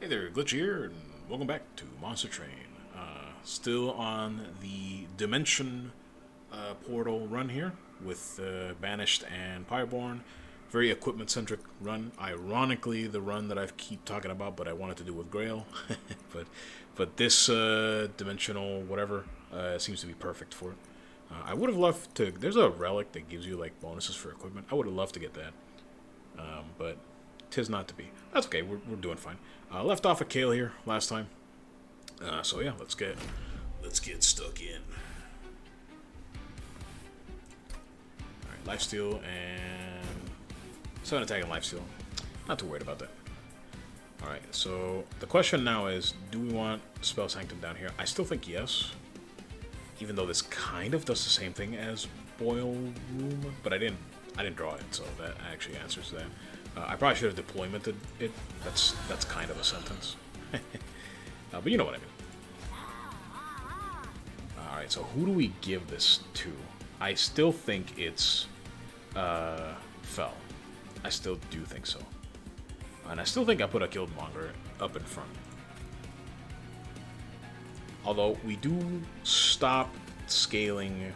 Hey there, Glitch here, and welcome back to Monster Train. Still on the Dimension portal run here with Banished and Pyreborn. Very equipment-centric run. Ironically, the run that I keep talking about, but I wanted to do with Grail. but this dimensional whatever seems to be perfect for it. I would have loved to. There's a relic that gives you like bonuses for equipment. I would have loved to get that, but tis not to be. That's okay. We're doing fine. Left off at Cael here last time. So yeah, let's get stuck in. All right, lifesteal and 7 attack and lifesteal. Not too worried about that. All right, so the question now is, do we want Spell Sanctum down here? I still think yes, even though this kind of does the same thing as Boil Room, but I didn't draw it, so that actually answers that. I probably should have deploymented it. That's kind of a sentence. But you know what I mean. Alright, so who do we give this to? I still think it's Fel. I still do think so. And I still think I put a Guildmonger up in front. Although we do stop scaling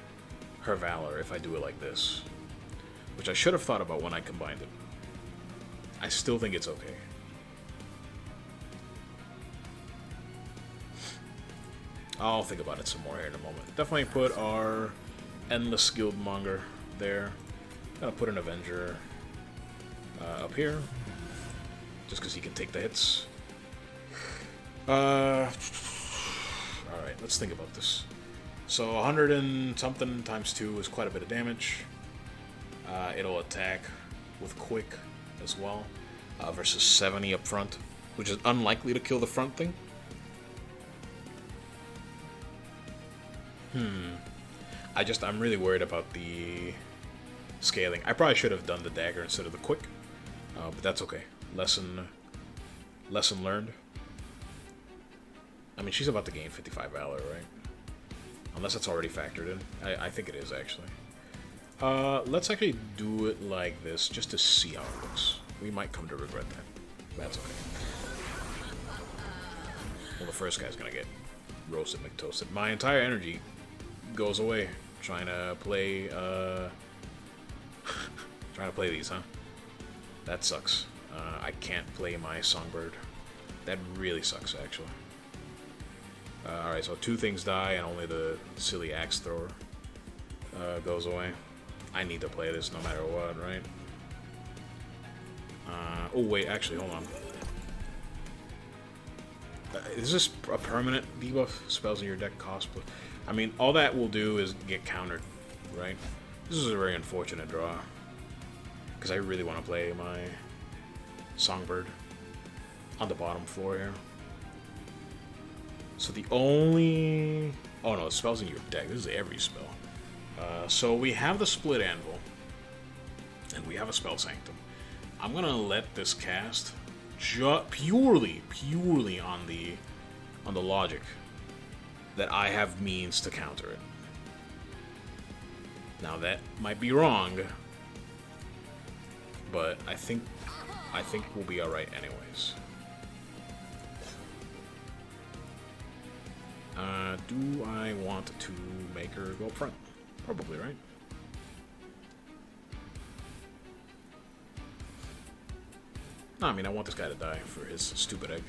her Valor if I do it like this. Which I should have thought about when I combined it. I still think it's okay. I'll think about it some more here in a moment. Definitely put our Endless Guildmonger there. Gonna put an Avenger up here. Just because he can take the hits. Alright, let's think about this. So 100 and something times 2 is quite a bit of damage. It'll attack with quick as well, versus 70 up front, which is unlikely to kill the front thing. I'm really worried about the scaling. I probably should have done the dagger instead of the quick, but that's okay. Lesson learned. I mean, she's about to gain 55 Valor, right? Unless it's already factored in. I think it is, actually. Let's actually do it like this, just to see how it looks. We might come to regret that. That's okay. Well, the first guy's gonna get roasted McToasted. My entire energy goes away trying to play, trying to play these, huh? That sucks. I can't play my Songbird. That really sucks, actually. Alright, so 2 things die, and only the silly Axe Thrower goes away. I need to play this no matter what, right? Oh wait, actually, hold on. Is this a permanent debuff? Spells in your deck cost? I mean, all that will do is get countered, right? This is a very unfortunate draw. Because I really want to play my Songbird on the bottom floor here. So the only... Oh no, it spells in your deck. This is every spell. So we have the Split Anvil, and we have a Spell Sanctum. I'm gonna let this cast purely on the logic that I have means to counter it. Now that might be wrong, but I think we'll be all right anyways. Do I want to make her go up front? Probably, right? No, I mean, I want this guy to die for his stupid egg.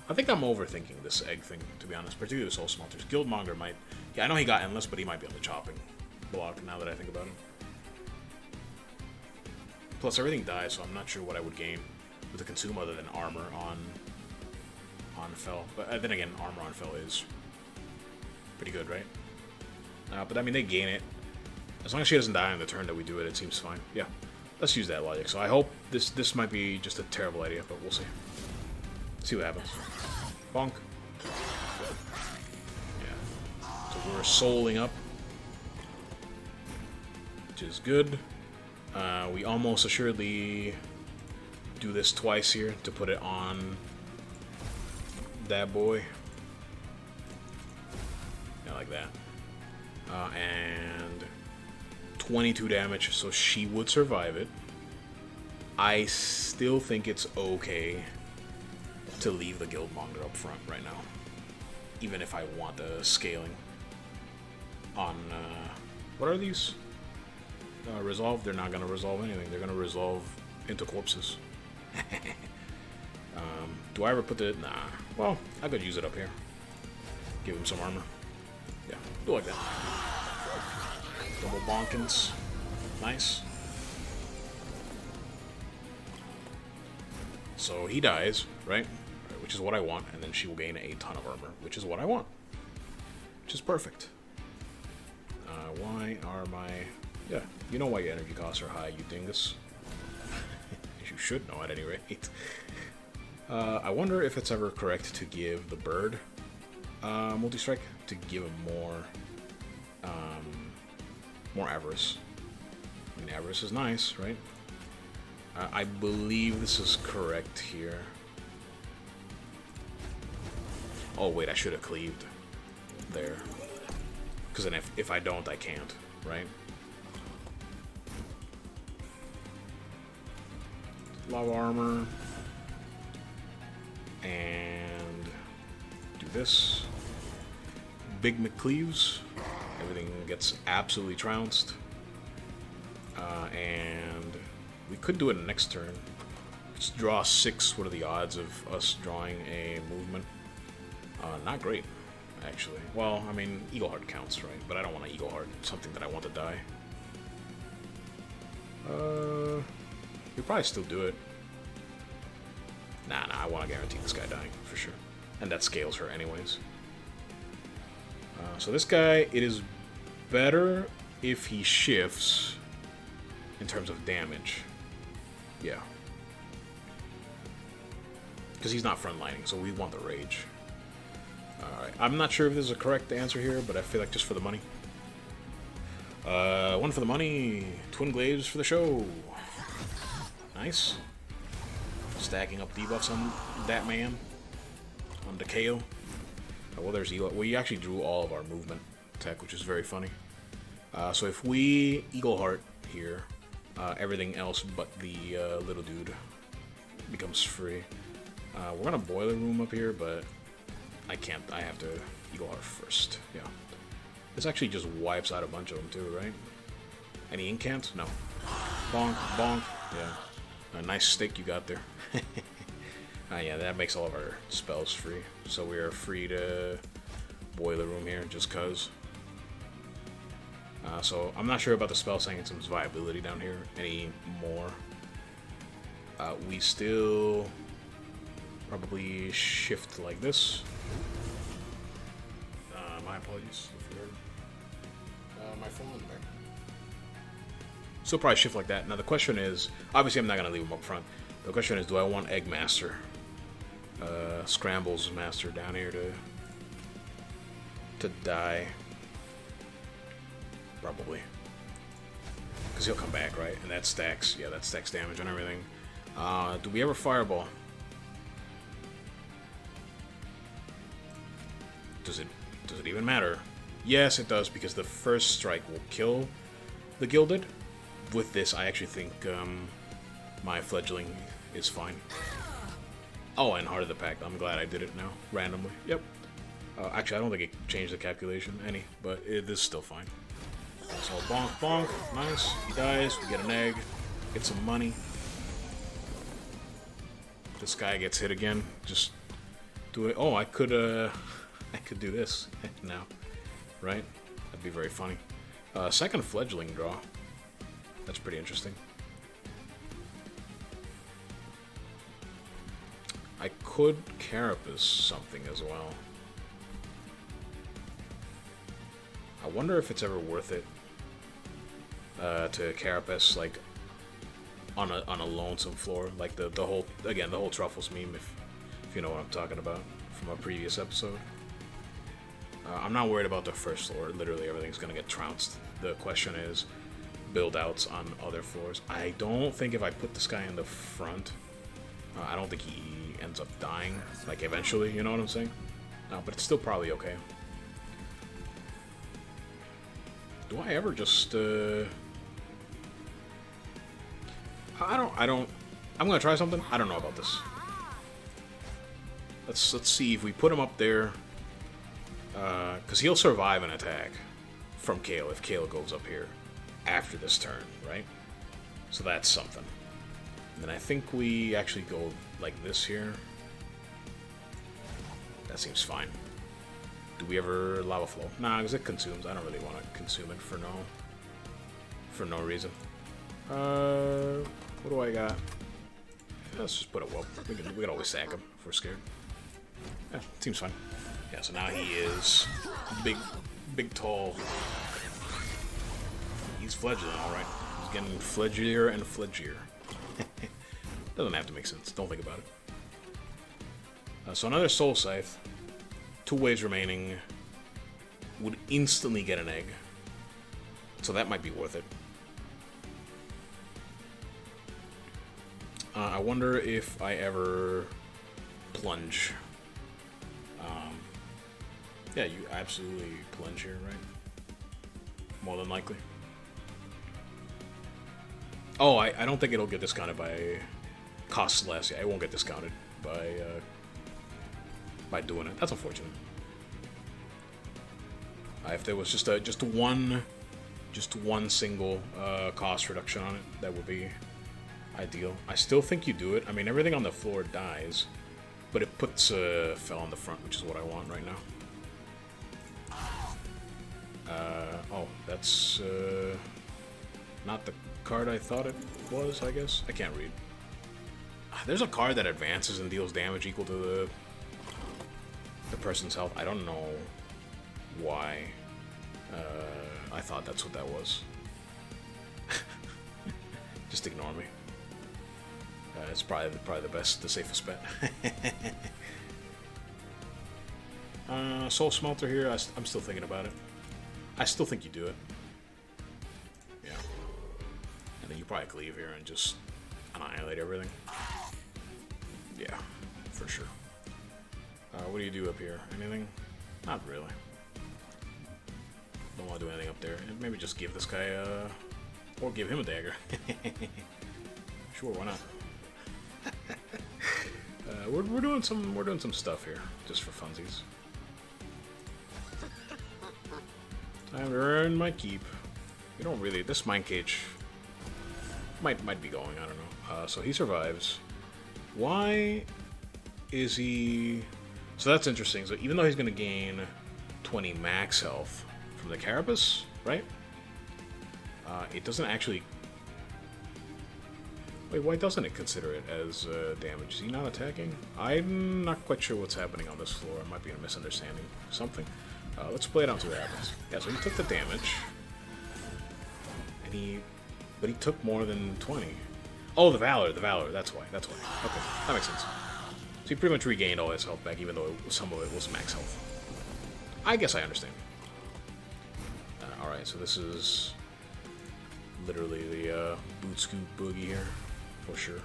I think I'm overthinking this egg thing, to be honest, particularly with Soul Smelters. Guildmonger might... Yeah, I know he got Endless, but he might be on the chopping block now that I think about it. Plus, everything dies, so I'm not sure what I would gain with the consume other than armor on Fel. But then again, armor on Fel is pretty good, right? But I mean, they gain it. As long as she doesn't die on the turn that we do it, it seems fine. Yeah, let's use that logic. So I hope this might be just a terrible idea, but we'll see. See what happens. Bonk. Yeah. So we're souling up, which is good. We almost assuredly do this twice here to put it on that boy. Yeah, like that. And 22 damage, so she would survive it. I still think it's okay to leave the Guildmonger up front right now, even if I want the scaling on what are these? Resolve. They're not gonna resolve anything. They're gonna resolve into corpses. Do I ever put the... Nah. Well, I could use it up here. Give him some armor. Yeah, do like that. Double bonkins. Nice. So he dies, right? Which is what I want, and then she will gain a ton of armor, which is what I want. Which is perfect. Why are my... Yeah, you know why your energy costs are high, you dingus. You should know at any rate. I wonder if it's ever correct to give the bird multi-strike to give him more avarice. I mean, avarice is nice, right? I believe this is correct here. Oh wait, I should have cleaved there. Because then if I don't, I can't, right? Lava armor. And do this. Big McCleaves. Everything gets absolutely trounced. And we could do it next turn. Let's draw 6. What are the odds of us drawing a movement? Not great, actually. Well, I mean, Eagle Heart counts, right? But I don't want an Eagle Heart. Something that I want to die. We'll probably still do it. Nah, I want to guarantee this guy dying, for sure. And that scales her anyways. So this guy, it is better if he shifts in terms of damage. Yeah. Because he's not frontlining, so we want the rage. Alright, I'm not sure if this is a correct answer here, but I feel like just for the money. One for the money, Twin Glaives for the show. Nice. Stacking up debuffs on that man. On the Cael. Oh, well, there's Eagle. We actually drew all of our movement tech, which is very funny. So if we Eagle Heart here, everything else but the little dude becomes free. We're gonna Boiler Room up here, but I can't. I have to Eagle Heart first. Yeah. This actually just wipes out a bunch of them too, right? Any incants? No. Bonk, bonk. Yeah. A nice stick you got there. Yeah, that makes all of our spells free. So we are free to Boiler Room here, just cuz. So I'm not sure about the Spell Sanctum's viability down here anymore. We still probably shift like this. My apologies if you heard my phone in there. Still probably shift like that. Now the question is, obviously I'm not going to leave him up front. The question is, do I want Egg Master? Scrambles Master down here to die? Probably. Because he'll come back, right? And that stacks, yeah, that stacks damage and everything. Do we ever Fireball? Does it even matter? Yes, it does, because the first strike will kill the Gilded. With this, I actually think my Fledgling is fine. Oh, and Heart of the Pact. I'm glad I did it now, randomly. Yep. Actually, I don't think it changed the calculation any, but it is still fine. So bonk, bonk. Nice. He dies. We get an egg. Get some money. This guy gets hit again. Just do it. Oh, I could do this now, right? That'd be very funny. Second Fledgling draw. That's pretty interesting. I could Carapace something as well. I wonder if it's ever worth it to Carapace like on a lonesome floor, like the whole Truffles meme, if you know what I'm talking about from a previous episode. I'm not worried about the first floor. Literally everything's gonna get trounced. The question is build outs on other floors. I don't think if I put this guy in the front, I don't think he ends up dying, like eventually, you know what I'm saying? But it's still probably okay. Do I ever just, I'm gonna try something. I don't know about this. Let's see if we put him up there, because he'll survive an attack from Cael if Cael goes up here after this turn, right? So that's something. And then I think we actually go like this here. That seems fine. Do we ever lava flow? Nah, because it consumes. I don't really want to consume it for no reason. What do I got? Let's just put a whoop. We can always sack him if we're scared. Yeah, seems fine. Yeah, so now he is big, tall. He's fledgling, all right. He's getting fledgier and fledgier. Doesn't have to make sense. Don't think about it. So another Soul Scythe. 2 waves remaining. Would instantly get an egg. So that might be worth it. I wonder if I ever plunge. Yeah, you absolutely plunge here, right? More than likely. Oh, I don't think it'll get discounted by costs less. Yeah, it won't get discounted by doing it. That's unfortunate. If there was just one single cost reduction on it, that would be ideal. I still think you do it. I mean, everything on the floor dies, but it puts Fel on the front, which is what I want right now. Oh, that's not the card I thought it was, I guess. I can't read. There's a card that advances and deals damage equal to the person's health. I don't know why I thought that's what that was. Just ignore me. It's probably the safest bet. Soul Smelter here, I'm still thinking about it. I still think you do it. Yeah. And then you probably cleave here and just annihilate everything. Yeah, for sure. What do you do up here? Anything? Not really. Don't want to do anything up there. Maybe just give this guy or give him a dagger. Sure, why not? We're doing some stuff here just for funsies. Time to earn my keep. We don't really. This Mind Cage might be going. I don't know. So he survives. Why is he? So that's interesting. So even though he's going to gain 20 max health from the Carapace, right? It doesn't actually. Wait, why doesn't it consider it as damage? Is he not attacking? I'm not quite sure what's happening on this floor. It might be a misunderstanding of something. Let's play it out, see what happens. Yeah, so he took the damage. And but he took more than 20. Oh, the Valor, that's why. Okay, that makes sense. So he pretty much regained all his health back, even though some of it was max health. I guess I understand. Alright, so this is literally the boot scoop boogie here, for sure.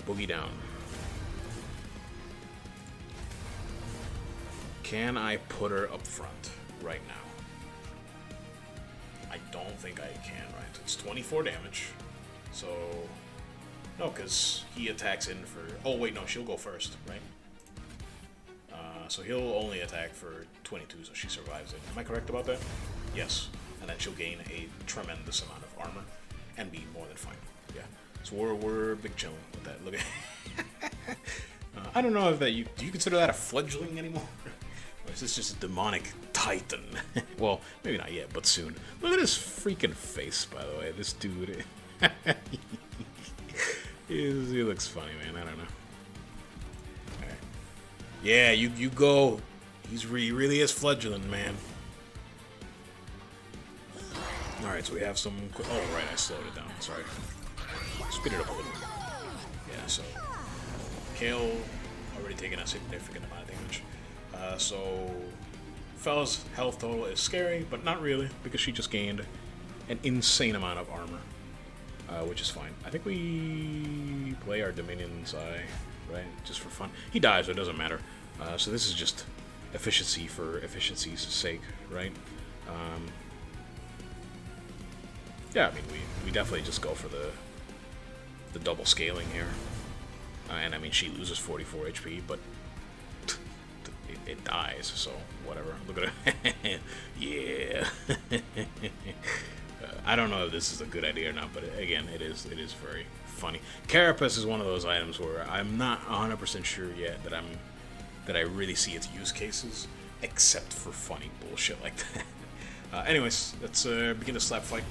Boogie down. Can I put her up front right now? I don't think I can, right? It's 24 damage. So, no, because he attacks in for... Oh, wait, no, she'll go first, right? So he'll only attack for 22, so she survives it. Am I correct about that? Yes. And then she'll gain a tremendous amount of armor and be more than fine. Yeah. So we're big chilling with that. Look at... I don't know if that... Do you consider that a fledgling anymore? Or is this just a demonic titan? Well, maybe not yet, but soon. Look at his freaking face, by the way. This dude... he looks funny, man. I don't know. Right. Yeah, you go. He really is fledgling, man. Alright, so we have some... Oh, right, I slowed it down. Sorry. Speed it up a little bit. Yeah, so... Cael already taken a significant amount of damage. So... Fel's health total is scary, but not really, because she just gained an insane amount of armor. Which is fine. I think we play our Dominion's Eye, right? Just for fun. He dies, so it doesn't matter. So this is just efficiency for efficiency's sake, right? Yeah, I mean, we definitely just go for the double scaling here. And I mean, she loses 44 HP, but it dies, so whatever. Look at it. Yeah. I don't know if this is a good idea or not, but again, it is very funny. Carapace is one of those items where I'm not 100% sure yet that I really see its use cases, except for funny bullshit like that. Anyways, let's begin the slap fight.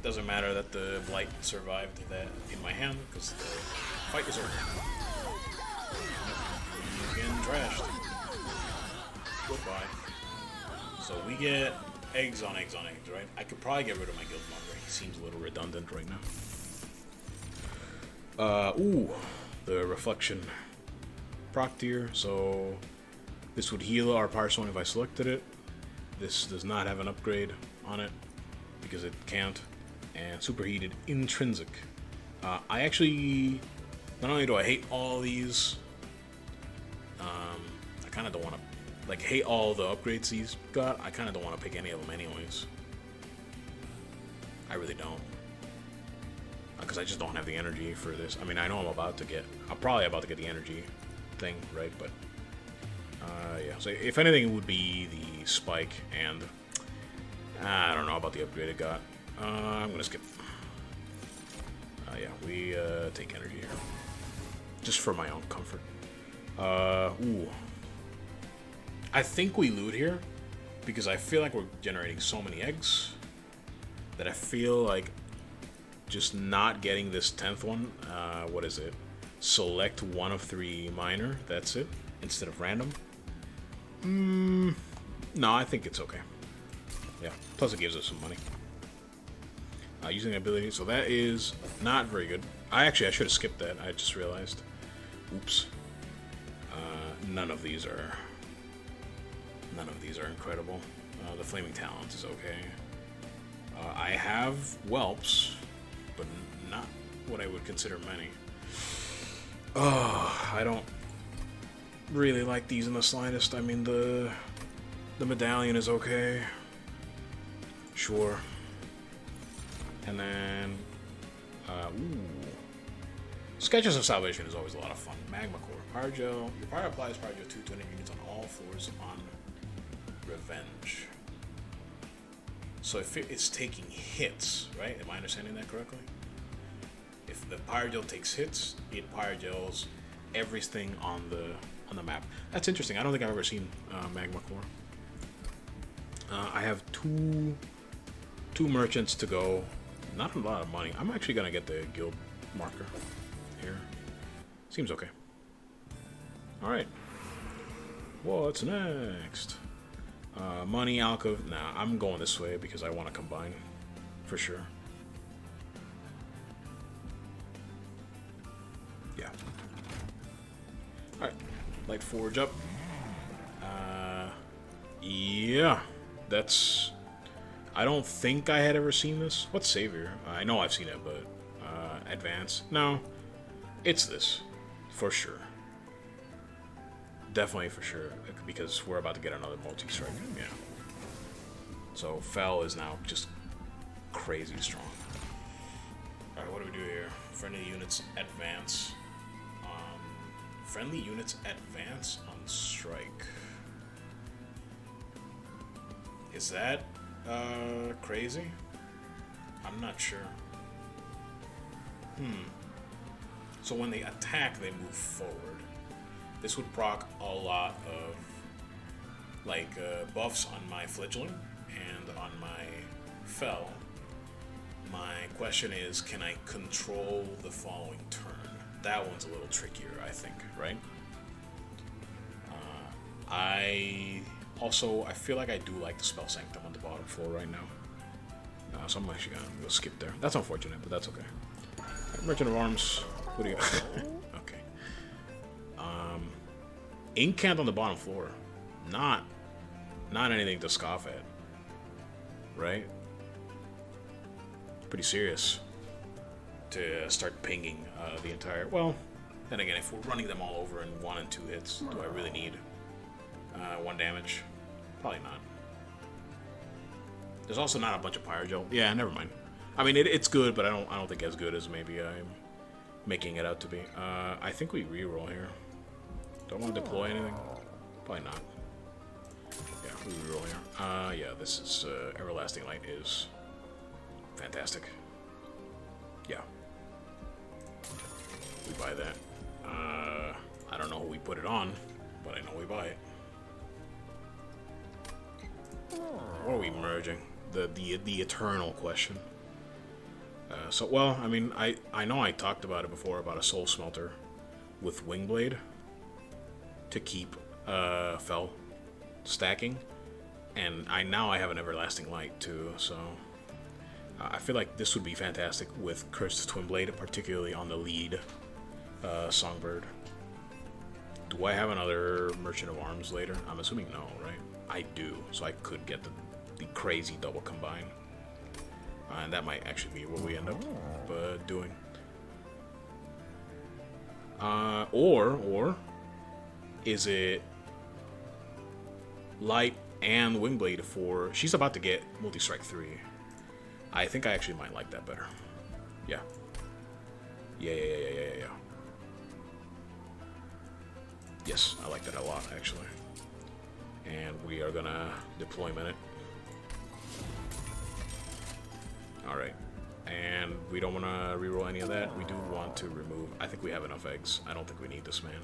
Doesn't matter that the Blight survived that in my hand, because the fight is over. Again, trashed. Goodbye. So we get eggs on eggs on eggs, right? I could probably get rid of my Guildmonger. He seems a little redundant right now. Ooh, the Reflection proc tier. So this would heal our Power Stone if I selected it. This does not have an upgrade on it because it can't. And Superheated Intrinsic. I actually, not only do I hate all these, I kind of don't want to, like, hate all the upgrades he's got. I kind of don't want to pick any of them anyways. I really don't. Because I just don't have the energy for this. I mean, I know I'm probably about to get the energy thing, right? But, yeah. So if anything, it would be the Spike, and I don't know about the upgrade it got. I'm gonna skip. Yeah, we take energy here. Just for my own comfort. Ooh. I think we loot here because I feel like we're generating so many eggs that I feel like just not getting this 10th one. What is it? Select one of 3 minor. That's it. Instead of random. No, I think it's okay. Yeah. Plus it gives us some money. Using the ability, so that is not very good. I should have skipped that. I just realized. Oops. None of these are incredible. The Flaming Talent is okay. I have whelps, but not what I would consider many. I don't really like these in the slightest. I mean, the medallion is okay. Sure. And then, ooh. Sketches of Salvation is always a lot of fun. Magma Core. Power Gel. Your power applies Power Gel 2 to any units on all floors on Revenge. So if it's taking hits, right? Am I understanding that correctly? If the Power Gel takes hits, it Power Gels everything on the map. That's interesting. I don't think I've ever seen Magma Core. I have two merchants to go. Not a lot of money. I'm actually gonna get the guild marker here. Seems okay. Alright. What's next? Money, alcove. Nah, I'm going this way because I want to combine. For sure. Yeah. Alright. Light Forge up. Yeah. That's... I don't think I had ever seen this. What's Savior? I know I've seen it, but Advance? No. It's this. For sure. Definitely for sure. Because we're about to get another multi-strike. Yeah. So Fel is now just crazy strong. Alright, what do we do here? Friendly units advance. Friendly units advance on strike. Is that crazy? I'm not sure. So when they attack, they move forward. This would proc a lot of like buffs on my Fledgling and on my Fel. My question is, can I control the following turn? That one's a little trickier, I think, right? I feel like I do like the Spell Sanctum on the bottom floor right now. So I'm actually gonna go skip there. That's unfortunate, but that's okay. Merchant of Arms, what do you got? Okay. Incant on the bottom floor. Not anything to scoff at. Right? Pretty serious. To start pinging the entire... Well, then again, if we're running them all over in 1 and 2 hits, do I really need 1 damage? Probably not. There's also not a bunch of Pyro Gel. Yeah, never mind. I mean, it's good, but I don't think as good as maybe I'm making it out to be. I think we reroll here. Don't want to deploy anything. Probably not. Yeah, we reroll here. Yeah, this is Everlasting Light is fantastic. Yeah. We buy that. I don't know who we put it on, but I know we buy it. What are we merging? The eternal question. So, well, I mean, I know I talked about it before, about a Soul Smelter with Wingblade to keep Fel stacking, and now I have an Everlasting Light too, so I feel like this would be fantastic with Cursed Twinblade, particularly on the lead Songbird. Do I have another Merchant of Arms later? I'm assuming no, right? I do, so I could get the crazy double combine. And that might actually be what we end up doing. Or is it Light and Wingblade for... She's about to get Multi-Strike 3. I think I actually might like that better. Yeah. Yeah. Yes, I like that a lot, actually. And we are gonna deployment it. Alright. And we don't want to reroll any of that. We do want to remove... I think we have enough eggs. I don't think we need this man.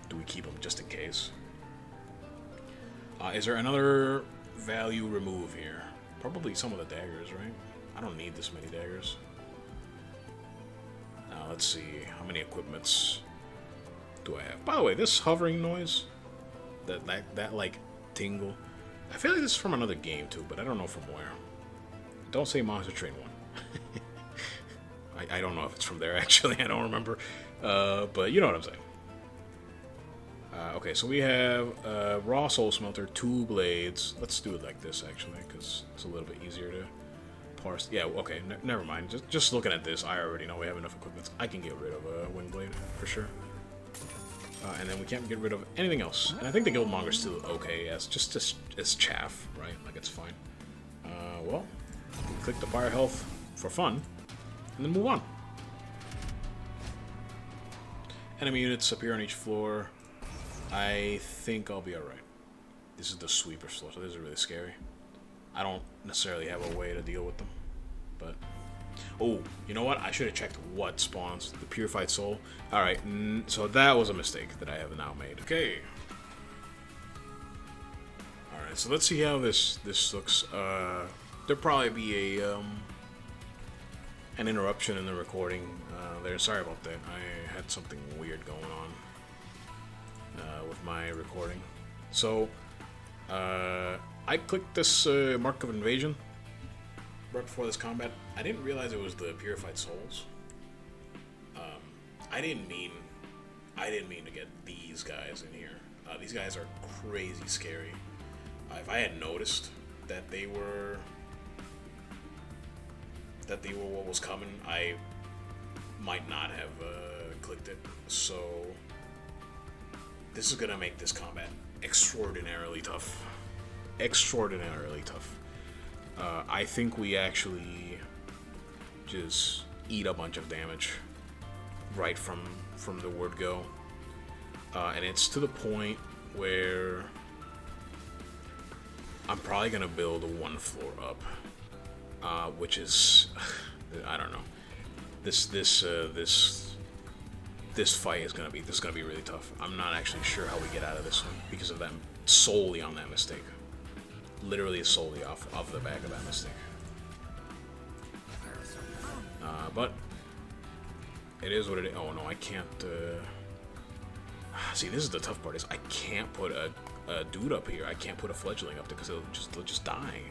Do we keep him just in case? Is there another value remove here? Probably some of the daggers, right? I don't need this many daggers. Now, let's see. How many equipments do I have? By the way, this hovering noise... That like, tingle... I feel like this is from another game, too, but I don't know from where. Don't say Monster Train 1. I don't know if it's from there, actually. I don't remember. But you know what I'm saying. Okay, so we have Raw Soul Smelter, 2 blades. Let's do it like this, actually, because it's a little bit easier to parse. Yeah, okay, never mind. Just looking at this, I already know we have enough equipment. I can get rid of a Wingblade, for sure. And then we can't get rid of anything else. And I think the Guildmonger's still okay, as just as chaff, right? Like, it's fine. Well, we click the fire health for fun, and then move on. Enemy units appear on each floor. I think I'll be alright. This is the sweeper floor, so this is really scary. I don't necessarily have a way to deal with them, but... Oh, you know what? I should have checked what spawns. The Purified Soul. Alright, so that was a mistake that I have now made. Okay. Alright, so let's see how this looks. There'll probably be a an interruption in the recording there. Sorry about that. I had something weird going on with my recording. So, I clicked this Mark of Invasion right before this combat. I didn't realize it was the Purified Souls. I didn't mean to get these guys in here. These guys are crazy scary. If I had noticed that they were what was coming, I might not have clicked it. So this is gonna make this combat extraordinarily tough. Extraordinarily tough. I think we actually just eat a bunch of damage right from the word go. And it's to the point where I'm probably going to build 1 floor up, which is, I don't know. This fight is going to be really tough. I'm not actually sure how we get out of this one because of them solely on that mistake. Literally solely off the back of that mistake. But it is what it is. Oh no, I can't. See, this is the tough part. Is I can't put a dude up here. I can't put a fledgling up there because they'll just die.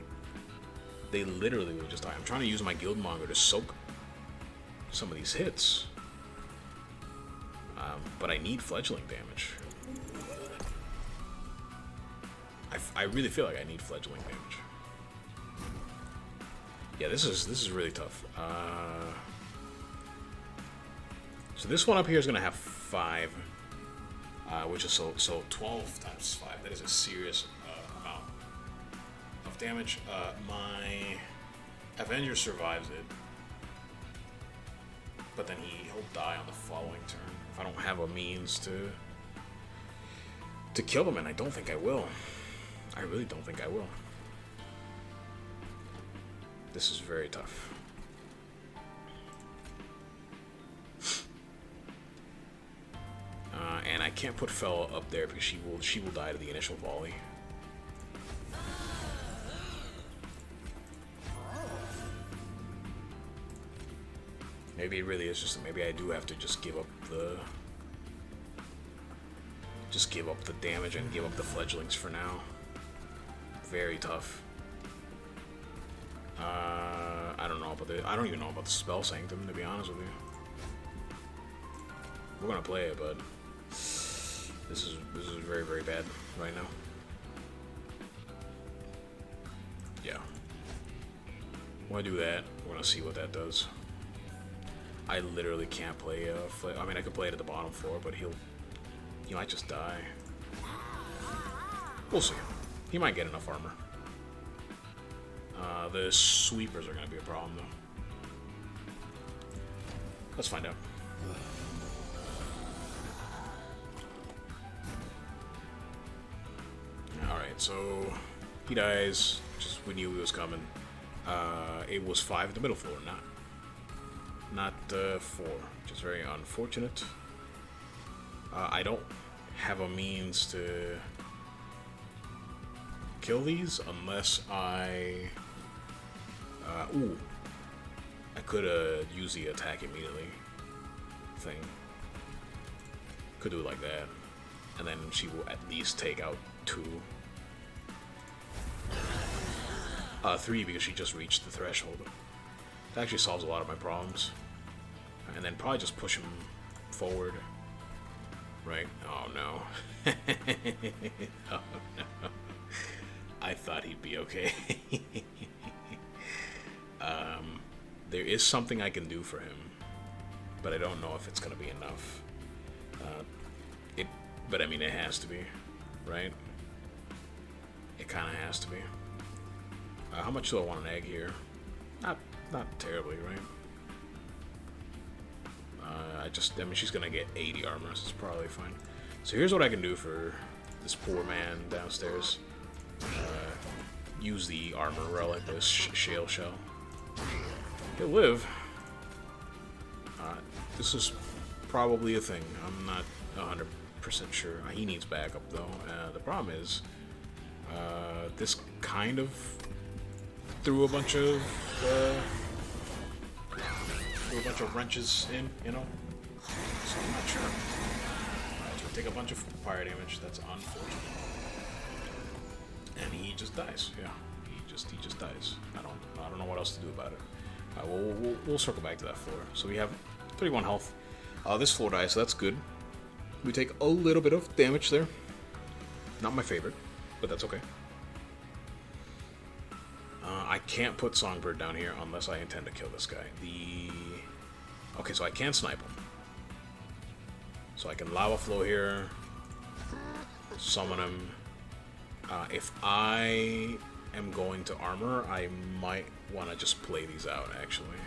They literally will just die. I'm trying to use my Guildmonger to soak some of these hits, but I need fledgling damage. I really feel like I need fledgling damage. Yeah, this is really tough. So this one up here is gonna have 5, which is so 12 times 5. That is a serious amount of damage. My Avenger survives it. but then he'll die on the following turn if I don't have a means to kill him, and I don't think I will. I really don't think I will. This is very tough. And I can't put Fell up there because she will die to the initial volley. Maybe it really is just that maybe I do have to just give up the damage and give up the fledglings for now. Very tough. I don't even know about the Spell Sanctum, to be honest with you. We're gonna play it, but this is very, very bad right now. Yeah. When I do that, we're gonna see what that does. I literally can't play I mean, I could play it at the bottom floor, but he might just die. We'll see. He might get enough armor. The sweepers are going to be a problem, though. Let's find out. Alright, so he dies. Just we knew he was coming. It was 5 at the middle floor, not 4, which is very unfortunate. I don't have a means to kill these unless I... I could use the attack immediately thing. Could do it like that. And then she will at least take out 2. 3 because she just reached the threshold. That actually solves a lot of my problems. And then probably just push him forward. Right? Oh no. Oh no. I thought he'd be okay. There is something I can do for him, but I don't know if it's gonna be enough. But I mean, it has to be, right? It kind of has to be. How much do I want an egg here? Not terribly, right? I mean, she's gonna get 80 armor, so it's probably fine. So here's what I can do for this poor man downstairs. Use the armor relic, this shale shell. He'll live. This is probably a thing. I'm not 100% sure. He needs backup though. The problem is, this kind of threw a bunch of wrenches in, you know. So I'm not sure. So we take a bunch of fire damage. That's unfortunate. And he just dies. Yeah, he just dies. I don't know what else to do about it. We'll circle back to that floor. So we have 31 health. This floor dies, so that's good. We take a little bit of damage there. Not my favorite, but that's okay. I can't put Songbird down here unless I intend to kill this guy. Okay, so I can snipe him. So I can Lava Flow here. Summon him. If I am going to armor, I might want to just play these out, actually.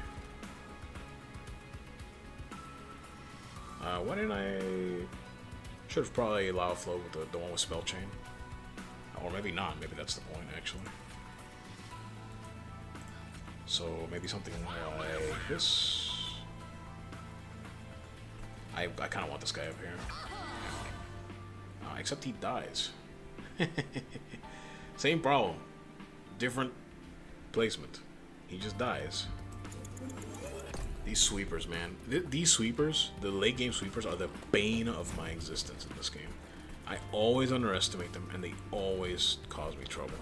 Why didn't I... Should have probably Lava Flow with the one with Spell Chain. Or maybe not. Maybe that's the point, actually. So maybe something like this. I kind of want this guy up here. Except he dies. Same problem. Different placement. He just dies. These sweepers, man. These sweepers, the late game sweepers, are the bane of my existence in this game. I always underestimate them, and they always cause me trouble.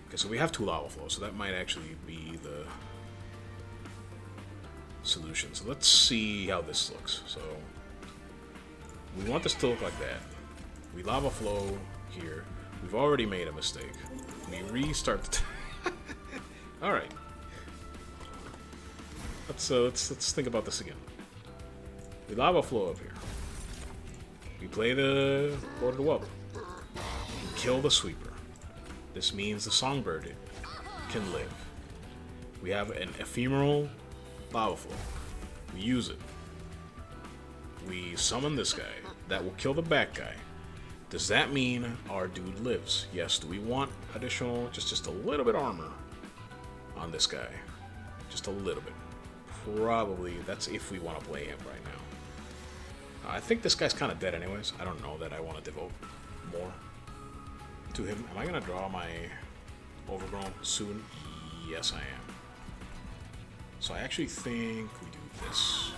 Okay, so we have 2 Lava Flows, so that might actually be the solution. So let's see how this looks. So we want this to look like that. We Lava Flow here. We've already made a mistake. We restart the all right. Let's think about this again. We Lava Flow up here. We play the Lord of the Wub. We kill the sweeper. This means the Songbird can live. We have an ephemeral Lava flow. We use it. We summon this guy. That will kill the back guy. Does that mean our dude lives? Yes. Do we want additional, just a little bit armor on this guy? Just a little bit. Probably. That's if we want to play him right now. I think this guy's kind of dead anyways. I don't know that I want to devote more to him. Am I going to draw my overgrown soon? Yes, I am. So I actually think we do this.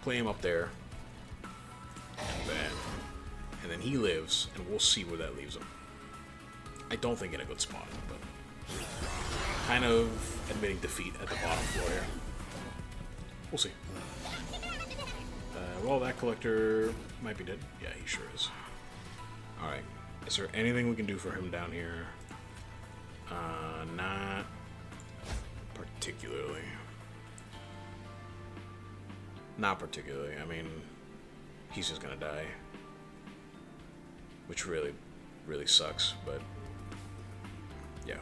Play him up there. And then, he lives, and we'll see where that leaves him. I don't think in a good spot, but kind of admitting defeat at the bottom floor here. We'll see. Well, that collector might be dead. Yeah, he sure is. Alright. Is there anything we can do for him down here? Not particularly. Not particularly. I mean, he's just gonna die. Which really, really sucks, but yeah.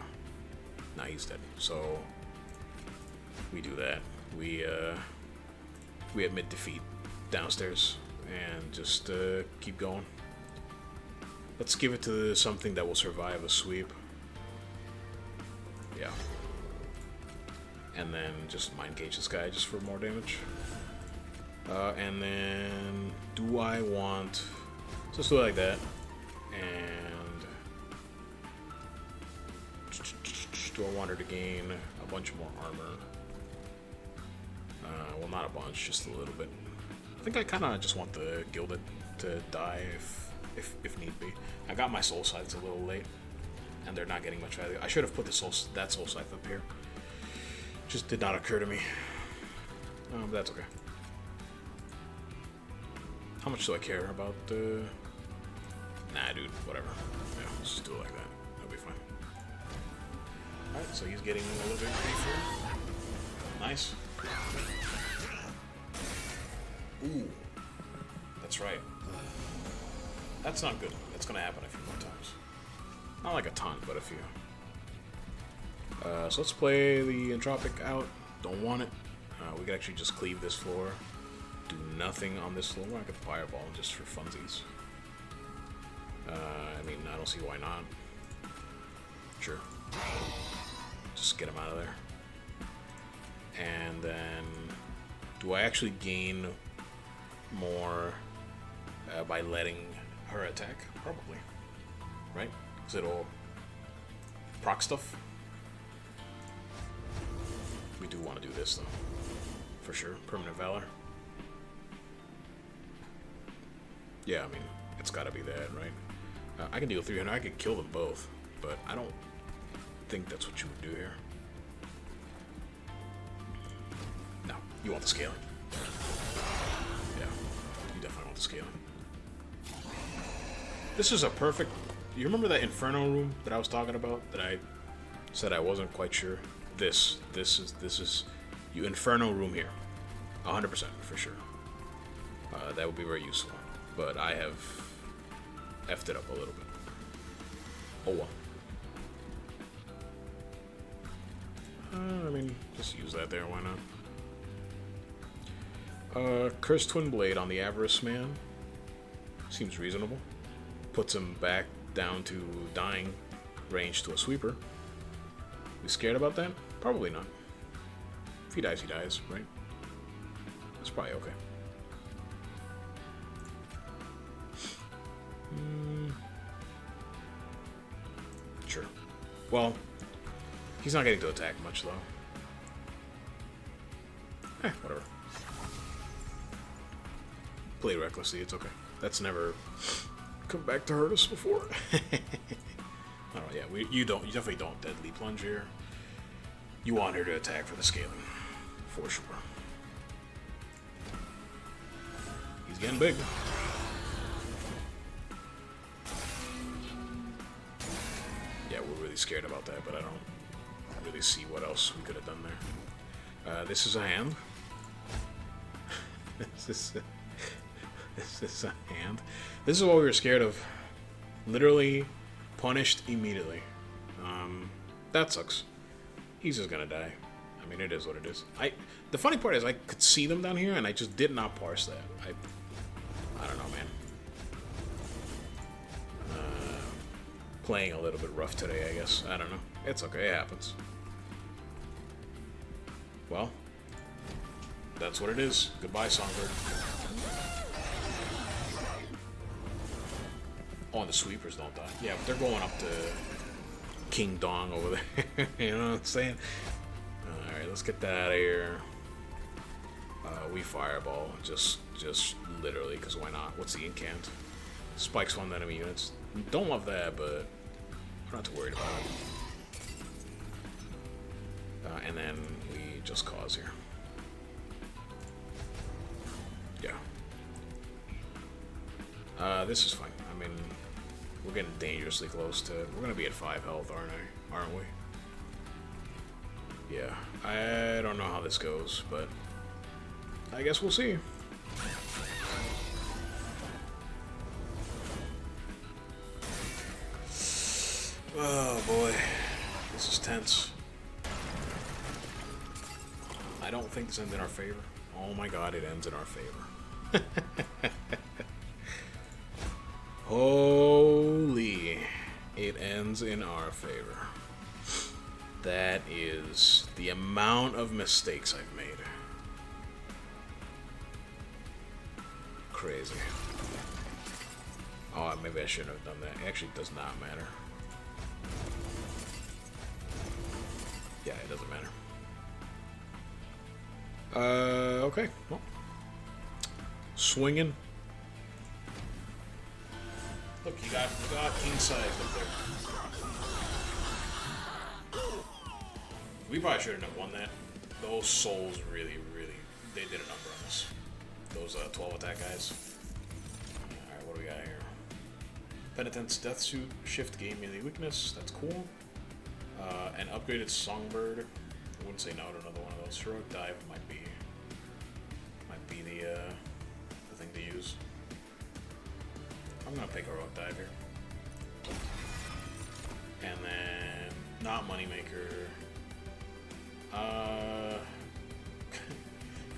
Nah, he's dead. So we do that. We admit defeat downstairs and just keep going. Let's give it to something that will survive a sweep. Yeah. And then just mind cage this guy just for more damage. And then do I want... So let's do it like that. And do I want her to gain a bunch more armor? Well, not a bunch, just a little bit. I think I kind of just want the Gilded to die if need be. I got my soul scythes a little late, and they're not getting much value. I should have put that soul scythe up here. Just did not occur to me. But that's okay. How much do I care about Nah, dude, whatever. Yeah, let's just do it like that. That'll be fine. Alright, so he's getting a little bit here. Nice. Ooh. That's right. That's not good. That's gonna happen a few more times. Not like a ton, but a few. So let's play the Entropic out. Don't want it. We could actually just cleave this floor. Do nothing on this floor. I could fireball just for funsies. I mean, I don't see why not. Sure. Just get him out of there. And then... Do I actually gain more by letting her attack? Probably. Right? Because it'll proc stuff. We do want to do this, though. For sure. Permanent Valor. Yeah, I mean, it's gotta be that, right? I can deal 300. I could kill them both, but I don't think that's what you would do here. No, you want the scaling. Yeah, you definitely want the scaling. This is a perfect... You remember that Inferno room that I was talking about? That I said I wasn't quite sure? This is you Inferno room here. 100% for sure. That would be very useful. But I have effed it up a little bit. Oh well. I mean, just use that there, why not? Cursed Twin Blade on the Avarice Man. Seems reasonable. Puts him back down to dying range to a sweeper. We scared about that? Probably not. If he dies, right? That's probably okay. Sure. Well, he's not getting to attack much, though. Whatever. Play recklessly, it's okay. That's never come back to hurt us before. Oh, yeah, you definitely don't deadly plunge here. You want her to attack for the scaling, for sure. He's getting big. Yeah, we're really scared about that, but I don't really see what else we could have done there. This is a hand. This is a hand. This is what we were scared of. Literally punished immediately. That sucks. He's just gonna die. I mean, it is what it is. The funny part is I could see them down here, and I just did not parse that. I don't know, man. Playing a little bit rough today, I guess. I don't know. It's okay. It happens. Well, that's what it is. Goodbye, Songbird. Oh, and the sweepers don't die. Yeah, but they're going up to King Dong over there. You know what I'm saying? Alright, let's get that out of here. We fireball. Just literally, because why not? What's the incant? Spikes one enemy units. Don't love that, but we're not too worried about it. And then we just cause here. Yeah. This is fine. I mean, we're getting dangerously close to... We're going to be at 5 health, aren't we? Yeah. I don't know how this goes, but I guess we'll see. Oh boy. This is tense. I don't think this ends in our favor. Oh my god, it ends in our favor. Holy. It ends in our favor. That is the amount of mistakes I've made. Crazy. Oh, maybe I shouldn't have done that. It actually does not matter. Yeah, it doesn't matter. Okay. Well. Swinging. Look, you got king size up there. We probably shouldn't have won that. Those souls really, they did a number on us. Those 12 attack guys. Alright, what do we got here? Penitence, Death Suit, Shift Game Melee Weakness. That's cool. An upgraded Songbird. I wouldn't say no to another one of those. Heroic Dive might be the thing to use. I'm gonna pick Heroic Dive here. And then not Moneymaker.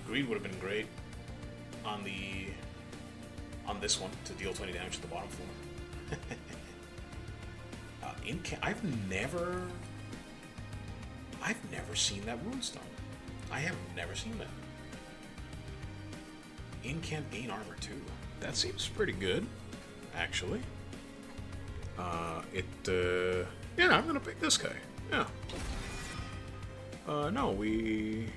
Greed would have been great on this one to deal 20 damage to the bottom floor. I've never seen that runestone. I have never seen that. Incant gain armor too. That seems pretty good, actually. Yeah, I'm gonna pick this guy. Yeah. No, I mean,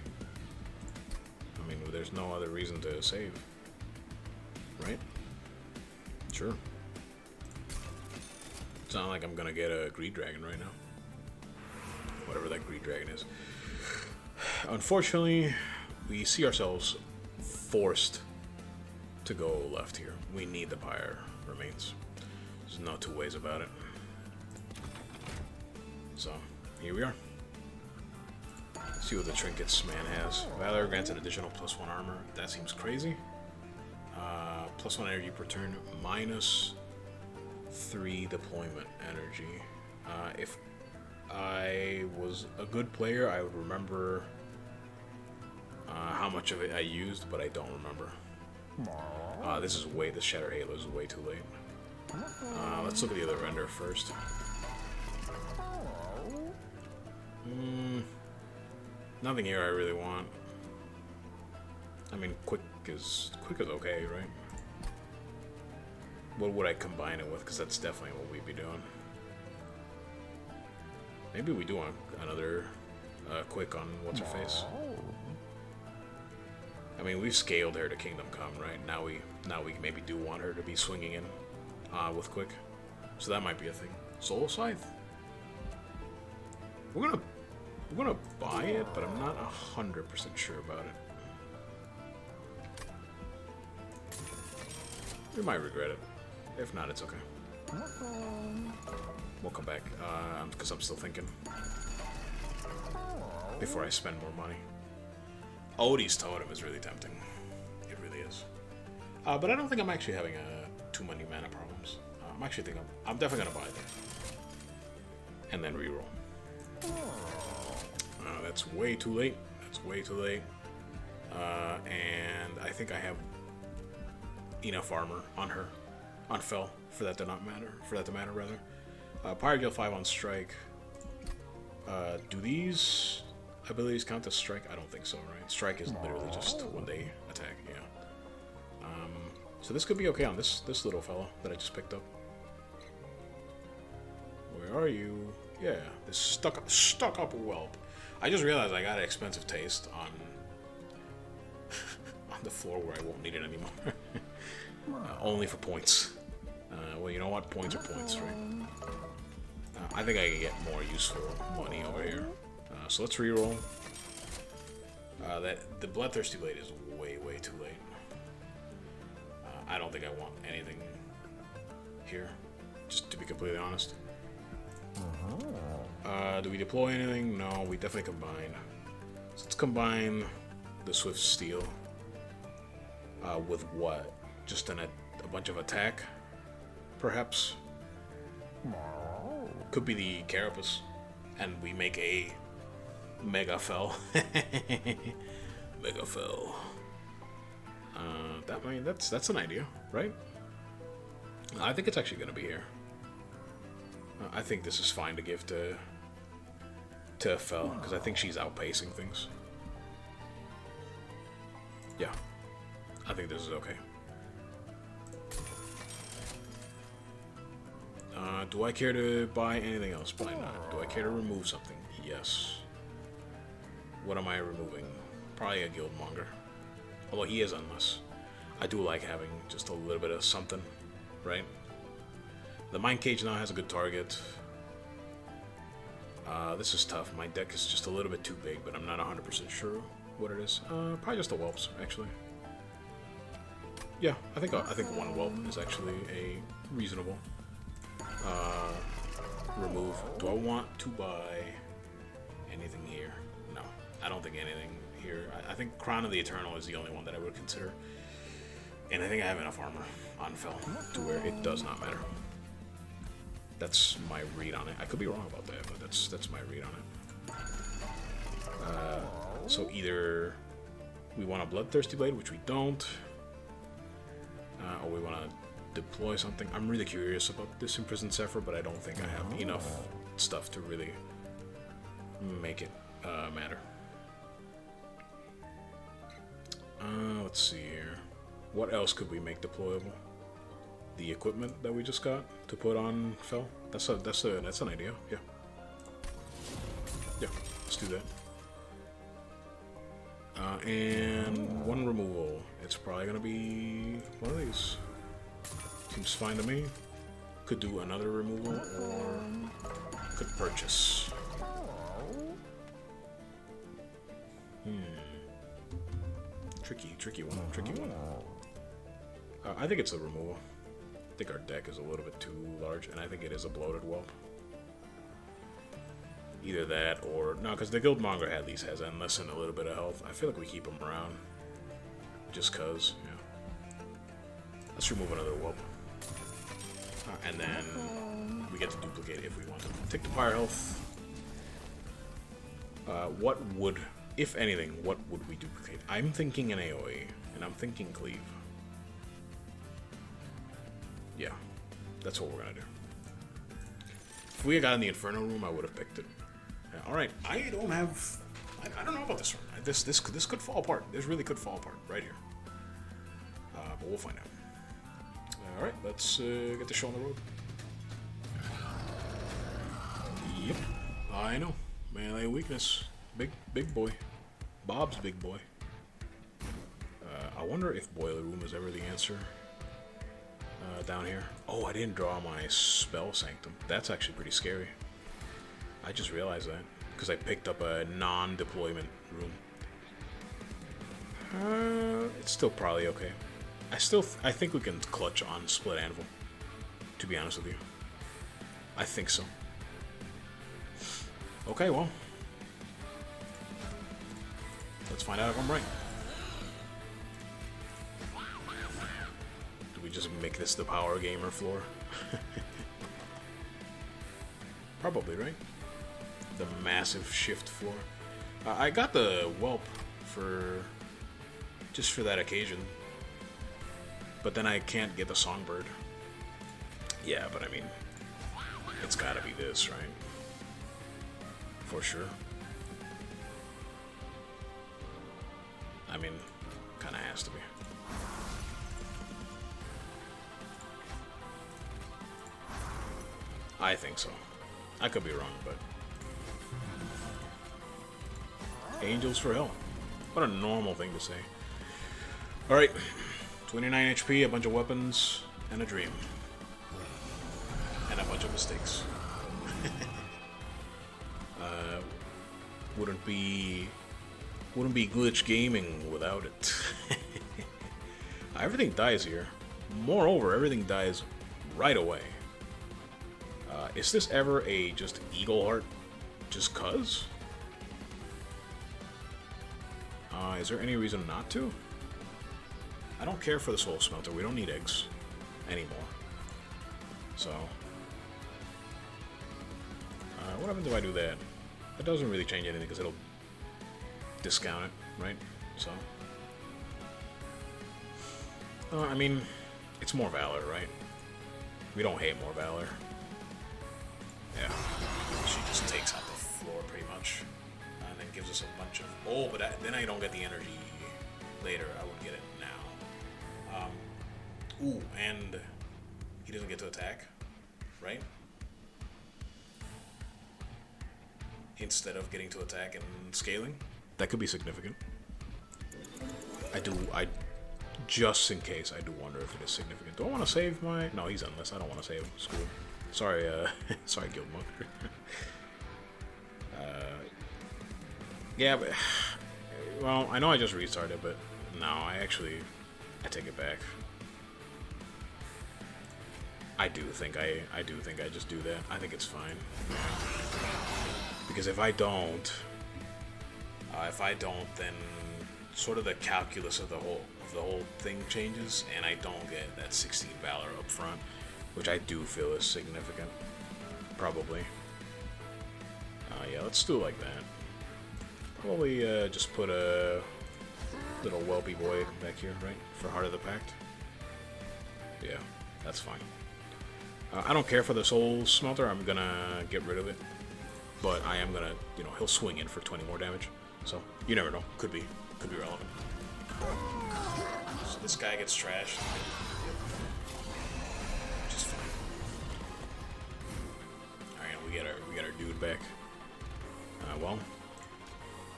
there's no other reason to save. Right? Sure. It's not like I'm gonna get a Greed Dragon right now. Whatever that Greed Dragon is. Unfortunately, we see ourselves forced to go left here. We need the Pyre Remains. There's no two ways about it. So, here we are. See what the trinkets man has. Valor grants an additional +1 armor. That seems crazy. +1 energy per turn, -3 deployment energy. If I was a good player, I would remember how much of it I used, but I don't remember. The Shatter Halo is way too late. Let's look at the other render first. Nothing here I really want. I mean, quick is okay, right? What would I combine it with? Because that's definitely what we'd be doing. Maybe we do want another quick on what's her face. I mean, we've scaled her to Kingdom Come, right? Now we maybe do want her to be swinging in with quick, so that might be a thing. Soul Scythe. We're gonna buy it, but I'm not 100% sure about it. We might regret it. If not, it's okay. We'll come back, because I'm still thinking. Before I spend more money. Odie's Totem is really tempting. It really is. But I don't think I'm actually having too many mana problems. I'm actually thinking I'm definitely gonna buy them. And then reroll. that's way too late. That's way too late. And I think I have enough armor on her, on Fel, for that to not matter. For that to matter, rather. Pirate Guild 5 on strike. Do these abilities count as strike? I don't think so, right? Strike is literally just when they attack. Yeah. So this could be okay on this little fella that I just picked up. Where are you? Yeah, this stuck up whelp. I just realized I got an expensive taste on on the floor where I won't need it anymore. Only for points. Well, you know what? Points are points, right? I think I can get more useful money over here. So let's reroll. The Bloodthirsty Blade is way too late. I don't think I want anything here, just to be completely honest. Do we deploy anything? No, we definitely combine. So let's combine the Swift Steel with what? Just a bunch of attack, perhaps? Could be the Carapace, and we make a Mega Fel. Mega Fel. That's an idea, right? I think it's actually gonna be here. I think this is fine to give to Fel, because I think she's outpacing things. Yeah, I think this is okay. Do I care to buy anything else? Probably not. Do I care to remove something? Yes. What am I removing? Probably a Guildmonger. Although he is endless. I do like having just a little bit of something, right? The Mind Cage now has a good target. This is tough. My deck is just a little bit too big, but I'm not 100% sure what it is. Probably just a Whelps, actually. Yeah, I think one Whelp is actually a reasonable remove. Do I want to buy anything here? No, I don't think anything here. I think Crown of the Eternal is the only one that I would consider. And I think I have enough armor on Fel to where it does not matter. That's my read on it. I could be wrong about that, but that's my read on it. So either we want a Bloodthirsty Blade, which we don't, or we want to deploy something. I'm really curious about this Imprisoned Zephyr, but I don't think I have enough stuff to really make it matter. Let's see here. What else could we make deployable? The equipment that we just got to put on Fel. That's an idea. Yeah. Yeah. Let's do that. And one removal. It's probably gonna be one of these. Seems fine to me. Could do another removal or could purchase. Tricky one. I think it's a removal. I think our deck is a little bit too large, and I think it is a bloated whelp. Either that or no, because the Guildmonger at least has endless and a little bit of health. I feel like we keep him around, just cause. Yeah. Let's remove another whelp, and then we get to duplicate if we want to. Take the fire health. What would, if anything, what would we duplicate? I'm thinking an AoE, and I'm thinking cleave. Yeah, that's what we're gonna do. If we had gotten the Inferno room, I would have picked it. Yeah, all right, I don't know about this one. This could fall apart. This really could fall apart right here. But we'll find out. All right, let's get the show on the road. Yep, I know. Melee weakness. Big boy. Bob's big boy. I wonder if Boiler Room is ever the answer. Down here. Oh, I didn't draw my Spell Sanctum. That's actually pretty scary. I just realized that because I picked up a non-deployment room. It's still probably okay. I think we can clutch on Split Anvil, to be honest with you. I think so. Okay, well. Let's find out if I'm right. Do we just make this the Power Gamer floor? Probably, right? The massive shift floor. I got the whelp for just for that occasion, but then I can't get the songbird. Yeah, but I mean, it's gotta be this, right? For sure. I mean, kinda has to be. I think so. I could be wrong, but... Angels for hell. What a normal thing to say. Alright. 29 HP, a bunch of weapons, and a dream. And a bunch of mistakes. Wouldn't be glitch gaming without it. Everything dies here. Moreover, everything dies right away. Is this ever a just eagle heart? Just cuz? Is there any reason not to? I don't care for the soul smelter. We don't need eggs anymore. So, what happens if I do that? That doesn't really change anything because it'll discount it, right? So, I mean, it's more valor, right? We don't hate more valor. Yeah, she just takes out the floor pretty much, and then gives us a bunch of. Oh, but then I don't get the energy later. I would get it now. Ooh, and he doesn't get to attack, right? Instead of getting to attack and scaling, that could be significant. I just in case, I do wonder if it is significant. Do I want to save my? No, he's endless. I don't want to save him. Screw him. Sorry, sorry, Guild Monk. Yeah, but well, I know I just restarted, but no, I take it back. I do think I just do that. I think it's fine because if I don't, then sort of the calculus of the whole thing changes, and I don't get that 16 valor up front. Which I do feel is significant. Probably. Yeah, let's do it like that. Probably just put a little whelpy boy back here, right? For Heart of the Pact. Yeah, that's fine. I don't care for the soul smelter. I'm gonna get rid of it. But I am gonna, you know, he'll swing in for 20 more damage. So, you never know. Could be relevant. So this guy gets trashed. We get our dude back. Well,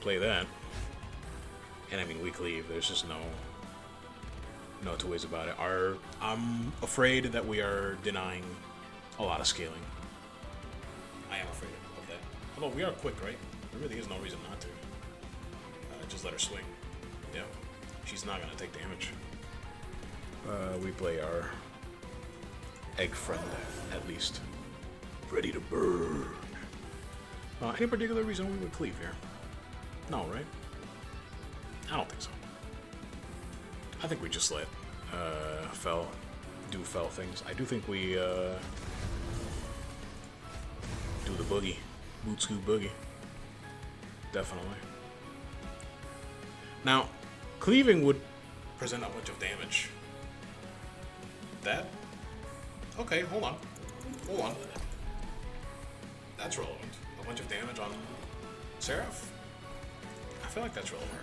play that. And I mean, we cleave. There's just no two ways about it. I'm afraid that we are denying a lot of scaling. I am afraid of that. Although we are quick, right? There really is no reason not to. Just let her swing. Yeah, she's not gonna take damage. We play our egg friend at least. Ready to burn. Any particular reason we would cleave here? No, right? I don't think so. I think we just let Fel do Fel things. I do think we do the boogie. Boot scoop boogie. Definitely. Now, cleaving would present a bunch of damage. That? Okay, hold on. Hold on. That's relevant. A bunch of damage on Seraph? I feel like that's relevant.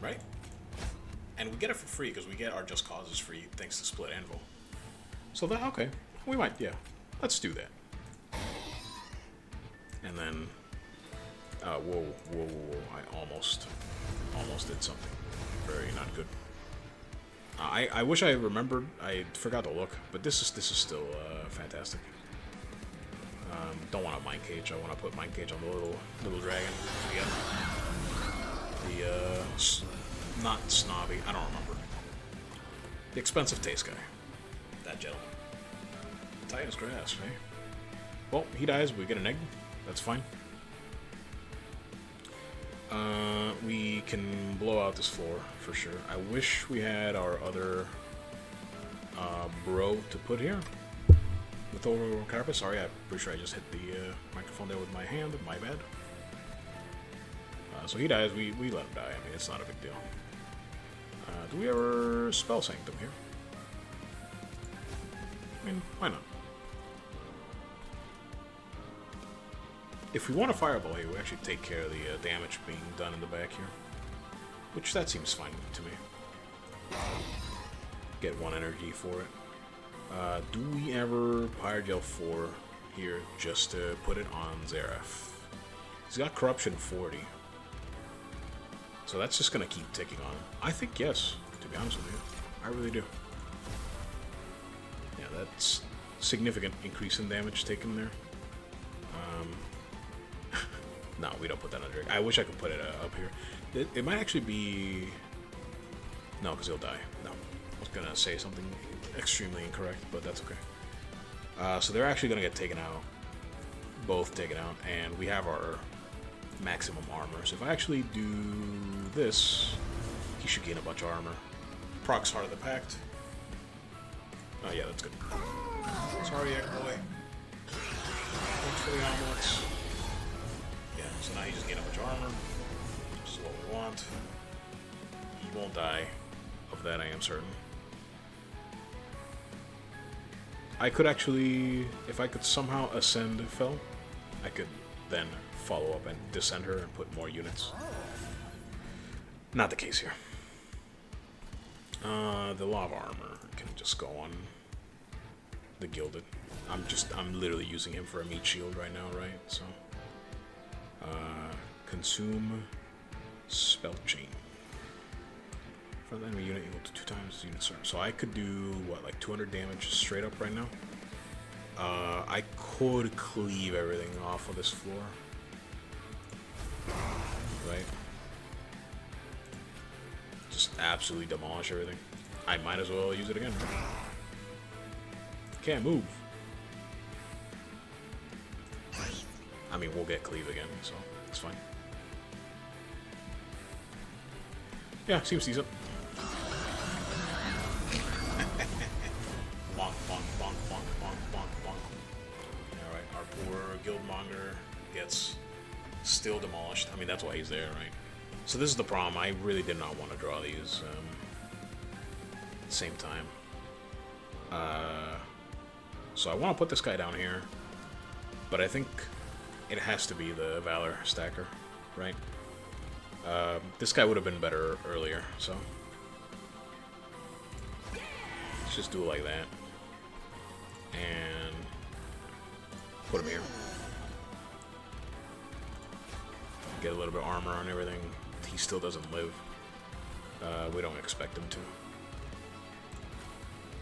Right? And we get it for free because we get our Just Causes free thanks to Split Anvil. So that, okay. We might, yeah. Let's do that. And then, whoa. I almost did something very not good. I wish I remembered. I forgot to look, but this is still fantastic. Don't want a Mind Cage. I want to put Mind Cage on the little dragon. The not snobby. I don't remember. The expensive taste guy. That gentleman. Tight as grass, right? Well, he dies. We get an egg. That's fine. We can blow out this floor for sure. I wish we had our other bro to put here. With over carpet. Sorry, I'm pretty sure I just hit the microphone there with my hand. My bad. So he dies, we let him die. I mean, it's not a big deal. Do we ever spell Sanctum here? I mean, why not? If we want a Fireball here, we actually take care of the damage being done in the back here. Which, that seems fine to me. Get 1 energy for it. Do we ever Pyrogel 4 here just to put it on Seraph? He's got Corruption 40. So that's just going to keep ticking on him. I think yes, to be honest with you. I really do. Yeah, that's significant increase in damage taken there. No, we don't put that on Drake. I wish I could put it up here. It might actually be... No, because he'll die. No. I was going to say something extremely incorrect, but that's okay. So they're actually going to get taken out. Both taken out. And we have our maximum armor. So if I actually do this, he should gain a bunch of armor. Procs Heart of the Pact. Oh yeah, that's good. Sorry, Egg Boy. Thanks for the omelets. Yeah, so now he just gained a bunch of armor. Which is what we want. He won't die. Of that I am certain. I could actually, if I could somehow ascend Fel, I could then follow up and descend her and put more units. Not the case here. The lava armor can just go on the gilded. I'm literally using him for a meat shield right now, right? So, consume spell chain. For the enemy unit equal to 2 times the unit start. So I could do what, like 200 damage straight up right now. I could cleave everything off of this floor. Right? Just absolutely demolish everything. I might as well use it again. Right? Can't move. I mean, we'll get cleave again, so it's fine. Yeah, seems decent. Bonk, bonk, bonk, bonk, bonk, bonk, bonk. Alright, our poor Guildmonger gets still demolished. I mean, that's why he's there, right? So this is the problem. I really did not want to draw these at the same time. So I want to put this guy down here, but I think it has to be the Valor stacker, right? This guy would have been better earlier, so let's just do it like that and put him here. Get a little bit of armor on everything. He still doesn't live. We don't expect him to.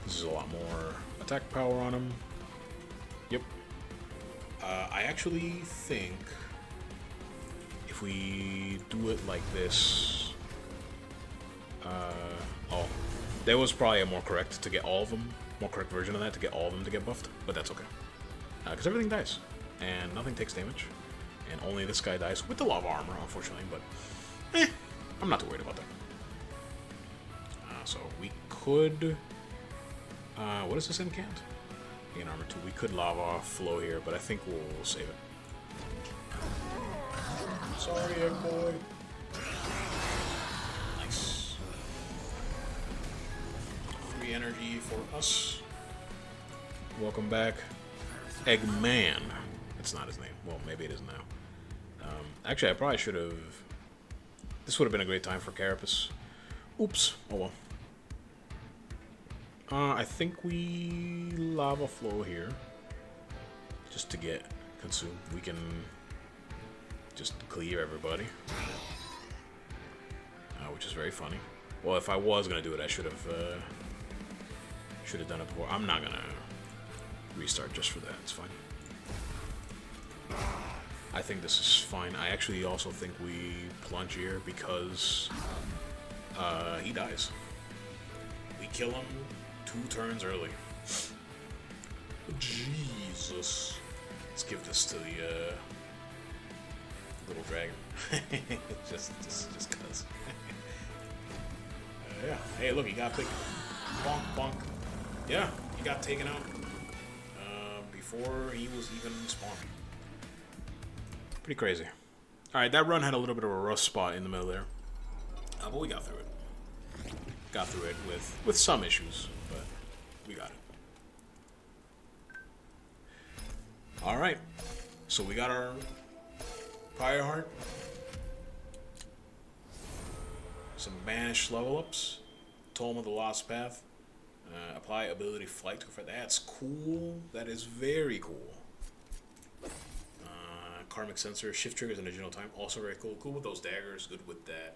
This is a lot more attack power on him. Yep. I actually think if we do it like this... oh, there was probably a more correct to get all of them. More correct version of that to get all of them to get buffed, but that's okay. Because everything dies, and nothing takes damage. And only this guy dies with the lava armor, unfortunately, but I'm not too worried about that. So we could... what is this incant? Gain armor 2. We could lava flow here, but I think we'll save it. Sorry, egg boy. Nice. 3 energy for us. Welcome back. Eggman. That's not his name. Well, maybe it is now. Actually, I probably should have... This would have been a great time for Carapace. Oops. Oh well. I think we lava flow here. Just to get consumed. We can just clear everybody. Which is very funny. Well, if I was going to do it, I should have done it before. I'm not going to restart just for that. It's fine. I think this is fine. I actually also think we plunge here because he dies. We kill him 2 turns early. Jesus. Let's give this to the little dragon. just cause. Yeah. Hey, look, he got taken. Bonk, bonk. Yeah, he got taken out before he was even spawning. Pretty crazy. Alright, that run had a little bit of a rough spot in the middle there. But we got through it. Got through it with some issues, but we got it. Alright, so we got our Fire Heart. Some banished level ups. Tome of the Lost Path. Apply ability Flight. That's cool. That is very cool. Karmic Sensor. Shift triggers and additional time. Also very cool. Cool with those daggers. Good with that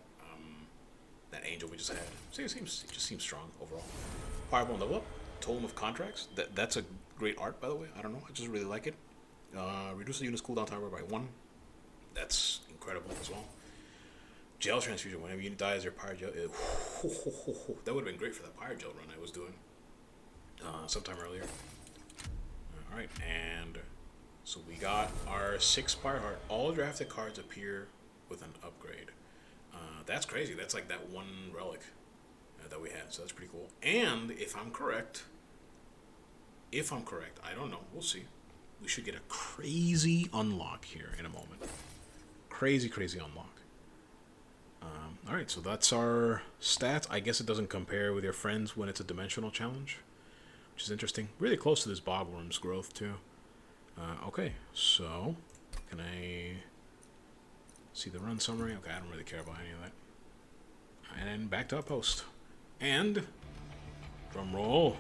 that angel we just had. So it just seems strong overall. Fireball level up. Tome of Contracts. That's a great art, by the way. I don't know. I just really like it. Reduce the unit's cooldown timer by 1. That's incredible as well. Gel transfusion. Whenever unit dies, their pyre gel. That would have been great for that pyre gel run I was doing sometime earlier. Alright, and so we got our 6 pyre heart. All drafted cards appear with an upgrade. That's crazy. That's like that one relic that we had. So that's pretty cool. And if I'm correct, I don't know. We'll see. We should get a crazy unlock here in a moment. Crazy unlock. Alright, so that's our stats. I guess it doesn't compare with your friends when it's a dimensional challenge, which is interesting. Really close to this Bogworm's growth, too. Okay, so can I see the run summary? Okay, I don't really care about any of that. And then back to Outpost. And, drum roll,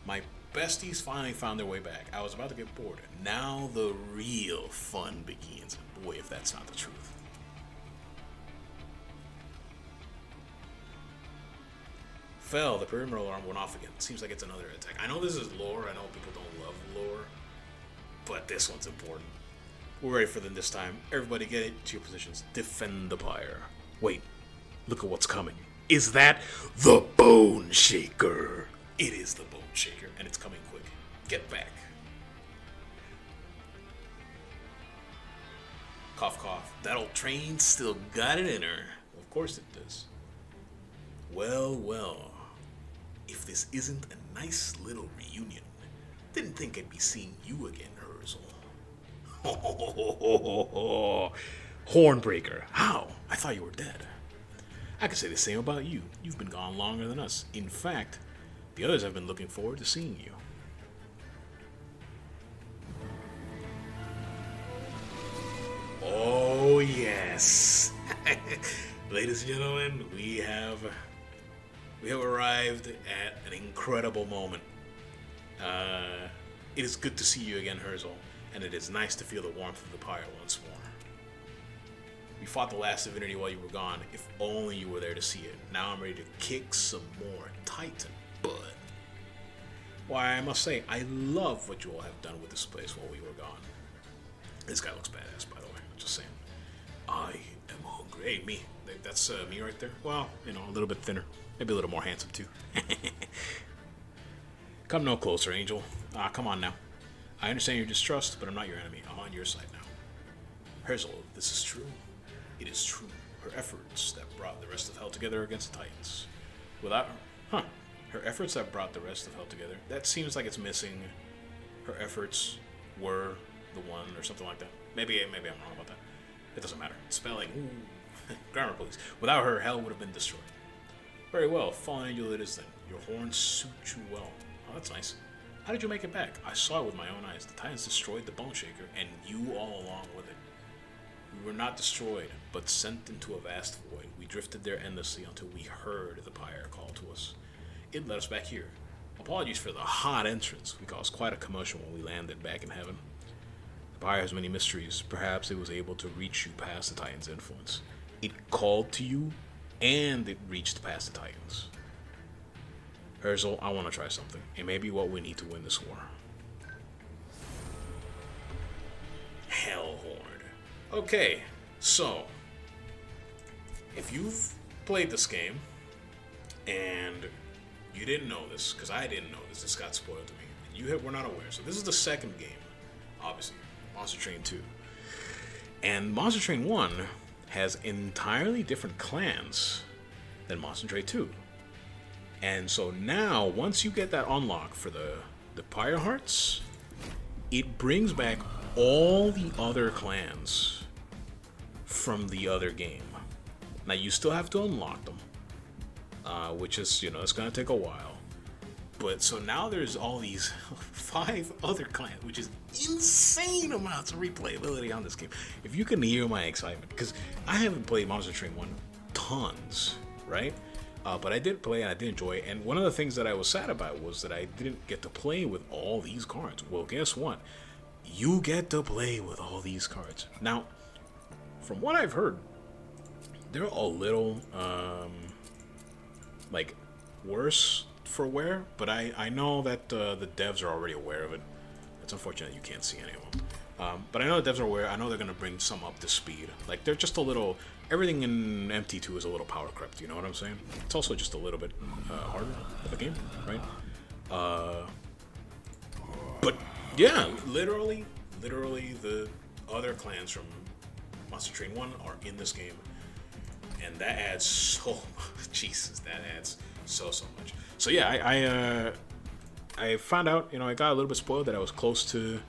my besties finally found their way back. I was about to get bored. Now the real fun begins. Boy, if that's not the truth. Fell, the perimeter alarm went off again. Seems like it's another attack. I know this is lore. I know people don't love lore. But this one's important. We're ready for them this time. Everybody get it to your positions. Defend the pyre. Wait, look at what's coming. Is that the Bone Shaker? It is the Bone Shaker, and it's coming quick. Get back. Cough, cough. That old train still got it in her. Of course it does. Well. If this isn't a nice little reunion, didn't think I'd be seeing you again, Urzel. Hornbreaker. How? I thought you were dead. I could say the same about you. You've been gone longer than us. In fact, the others have been looking forward to seeing you. Oh, yes. Ladies and gentlemen, we have arrived at an incredible moment. It is good to see you again, Urzel, and it is nice to feel the warmth of the pyre once more. We fought the last divinity while you were gone. If only you were there to see it. Now I'm ready to kick some more Titan butt. Why, I must say, I love what you all have done with this place while we were gone. This guy looks badass, by the way. Just saying. I am hungry. Hey, me. That's me right there. Well, a little bit thinner. Maybe a little more handsome, too. Come no closer, Angel. Come on now. I understand your distrust, but I'm not your enemy. I'm on your side now. Urzel, this is true. It is true. Her efforts that brought the rest of Hell together against the Titans. Without her... Her efforts that brought the rest of Hell together. That seems like it's missing. Her efforts were the one, or something like that. Maybe I'm wrong about that. It doesn't matter. Spelling. Ooh. Grammar, please. Without her, Hell would have been destroyed. Very well. Fallen Angel it is then. Your horns suit you well. Oh, that's nice. How did you make it back? I saw it with my own eyes. The Titans destroyed the Bone Shaker, and you all along with it. We were not destroyed, but sent into a vast void. We drifted there endlessly until we heard the pyre call to us. It led us back here. Apologies for the hot entrance. We caused quite a commotion when we landed back in heaven. The pyre has many mysteries. Perhaps it was able to reach you past the Titan's influence. It called to you, and it reached past the Titans. Urzel, I want to try something. It may be what we need to win this war. Hellhorn. Okay, so if you've played this game and you didn't know this, because I didn't know this got spoiled to me, and you were not aware. So this is the second game, obviously, Monster Train 2. And Monster Train 1 has entirely different clans than Monster Train 2. And so now, once you get that unlock for the Pyre Hearts, it brings back all the other clans from the other game. Now you still have to unlock them, which is, it's gonna take a while. But so now there's all these 5 other clans, which is insane amounts of replayability on this game. If you can hear my excitement, because I haven't played Monster Train 1 tons, right? But I did play and I did enjoy it. And one of the things that I was sad about was that I didn't get to play with all these cards. Well, guess what? You get to play with all these cards. Now, from what I've heard, they're a little, like, worse for wear, but I know that the devs are already aware of it. It's unfortunate you can't see any of them. But I know the devs are aware. I know they're going to bring some up to speed. Like, they're just a little... Everything in MT2 is a little power crept, you know what I'm saying? It's also just a little bit harder of a game, right? But, yeah, literally, the other clans from Monster Train 1 are in this game. And that adds so much. Jesus, that adds so much. So yeah, I found out, I got a little bit spoiled that I was close to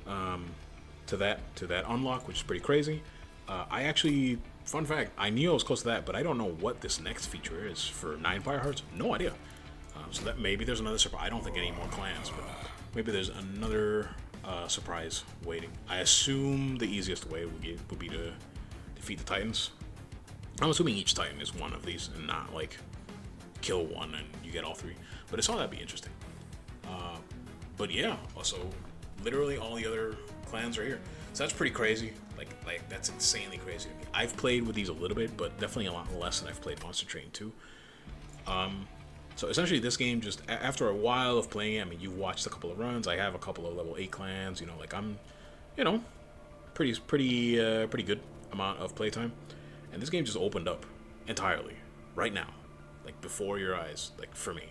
that unlock, which is pretty crazy. I actually, fun fact, I knew I was close to that, but I don't know what this next feature is for 9 Fire Hearts. No idea. So that maybe there's another surprise. I don't think any more clans, but maybe there's another surprise waiting. I assume the easiest way would be to defeat the Titans. I'm assuming each Titan is one of these and not like kill one and you get all 3. But it's all that'd be interesting. But yeah, also literally all the other clans are here. So that's pretty crazy. Like that's insanely crazy to me. I've played with these a little bit, but definitely a lot less than I've played Monster Train 2. So essentially this game, just after a while of playing it, I mean, you've watched a couple of runs. I have a couple of level 8 clans, like I'm, pretty good amount of playtime. And this game just opened up entirely right now, like before your eyes, like for me.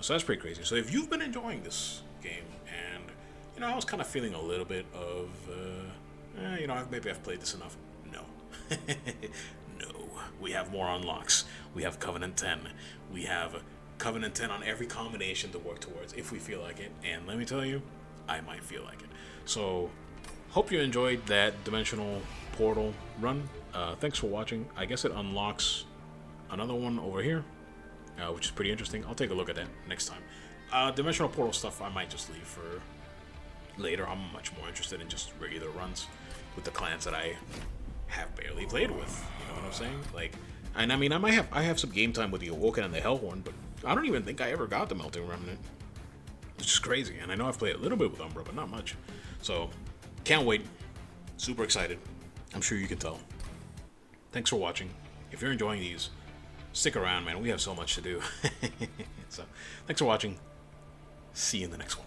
So that's pretty crazy. So if you've been enjoying this game, and I was kind of feeling a little bit of, maybe I've played this enough. No, no. We have more unlocks. We have Covenant 10. We have Covenant 10 on every combination to work towards if we feel like it. And let me tell you, I might feel like it. So hope you enjoyed that dimensional portal run. Thanks for watching. I guess it unlocks another one over here, which is pretty interesting. I'll take a look at that next time. Dimensional portal stuff I might just leave for later. I'm much more interested in just regular runs with the clans that I have barely played with. You know what I'm saying? And I mean, I have some game time with the Awoken and the Hellhorn, but I don't even think I ever got the Melting Remnant, which is crazy. And I know I've played a little bit with Umbra, but not much. So can't wait. Super excited. I'm sure you can tell. Thanks for watching. If you're enjoying these, stick around, man. We have so much to do. So, thanks for watching. See you in the next one.